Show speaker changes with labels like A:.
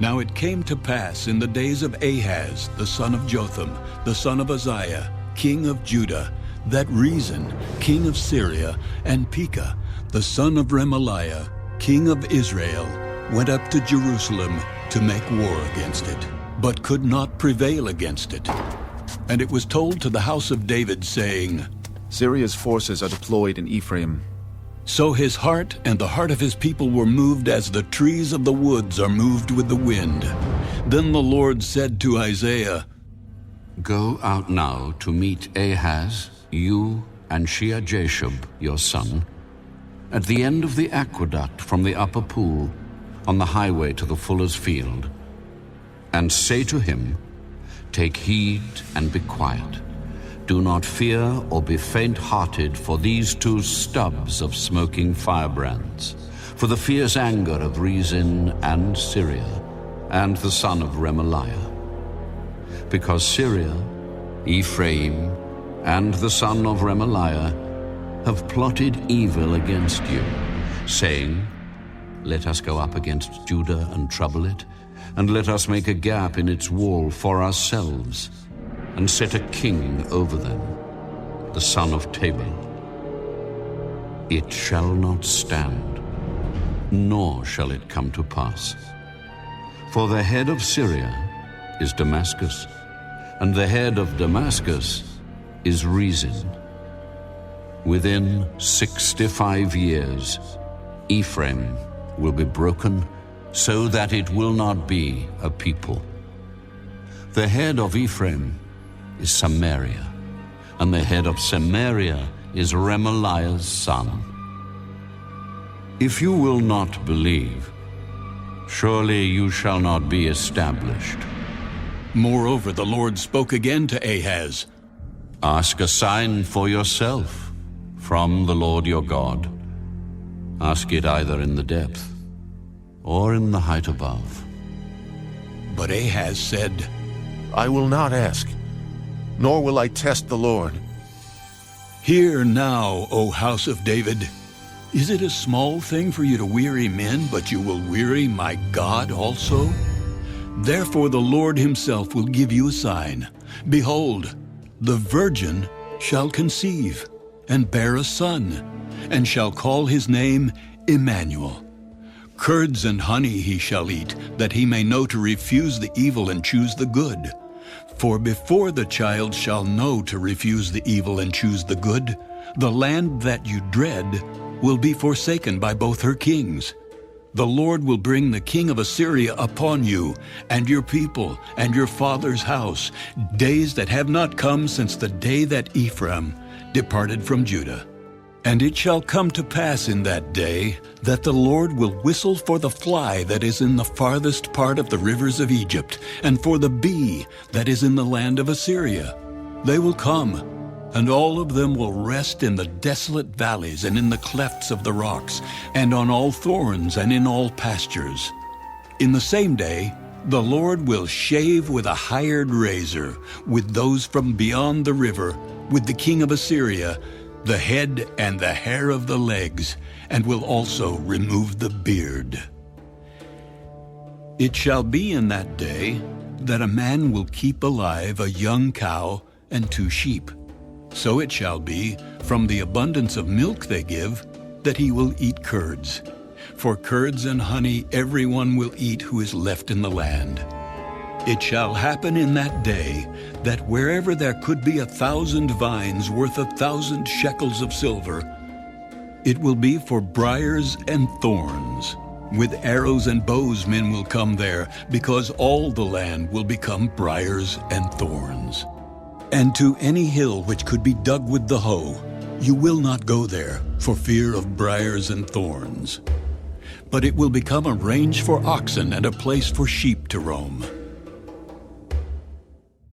A: Now it came to pass in the days of Ahaz, the son of Jotham, the son of Uzziah, king of Judah, that Rezin, king of Syria, and Pekah, the son of Remaliah, king of Israel, went up to Jerusalem to make war against it, but could not prevail against it. And it was told to the house of David, saying,
B: Syria's forces are deployed in Ephraim.
A: So his heart and the heart of his people were moved as the trees of the woods are moved with the wind. Then the Lord said to Isaiah,
C: Go out now to meet Ahaz, you and Shear-Jashub, your son, at the end of the aqueduct from the upper pool, on the highway to the fuller's field, and say to him, Take heed and be quiet. Do not fear or be faint-hearted for these two stubs of smoking firebrands, for the fierce anger of Rezin and Syria, and the son of Remaliah. Because Syria, Ephraim, and the son of Remaliah have plotted evil against you, saying, Let us go up against Judah and trouble it, and let us make a gap in its wall for ourselves, and set a king over them, the son of Tabal. It shall not stand, nor shall it come to pass. For the head of Syria is Damascus, and the head of Damascus is Rezin. Within 65 years, Ephraim will be broken, so that it will not be a people. The head of Ephraim is Samaria, and the head of Samaria is Remaliah's son. If you will not believe, surely you shall not be established.
A: Moreover, the Lord spoke again to Ahaz,
C: Ask a sign for yourself from the Lord your God. Ask it either in the depth or in the height above.
A: But Ahaz said,
D: I will not ask, nor will I test the Lord.
A: Hear now, O house of David. Is it a small thing for you to weary men, but you will weary my God also? Therefore the Lord himself will give you a sign. Behold, the virgin shall conceive, and bear a son, and shall call his name Immanuel. Curds and honey he shall eat, that he may know to refuse the evil and choose the good. For before the child shall know to refuse the evil and choose the good, the land that you dread will be forsaken by both her kings. The Lord will bring the king of Assyria upon you, and your people, and your father's house, days that have not come since the day that Ephraim departed from Judah. And it shall come to pass in that day that the Lord will whistle for the fly that is in the farthest part of the rivers of Egypt, and for the bee that is in the land of Assyria. They will come, and all of them will rest in the desolate valleys and in the clefts of the rocks, and on all thorns and in all pastures. In the same day the Lord will shave with a hired razor, with those from beyond the river, with the king of Assyria, the head and the hair of the legs, and will also remove the beard. It shall be in that day that a man will keep alive a young cow and 2 sheep. So it shall be, from the abundance of milk they give, that he will eat curds. For curds and honey everyone will eat who is left in the land. It shall happen in that day that wherever there could be 1,000 vines worth 1,000 shekels of silver, it will be for briars and thorns. With arrows and bows men will come there, because all the land will become briars and thorns. And to any hill which could be dug with the hoe, you will not go there, for fear of briars and thorns. But it will become a range for oxen and a place for sheep to roam.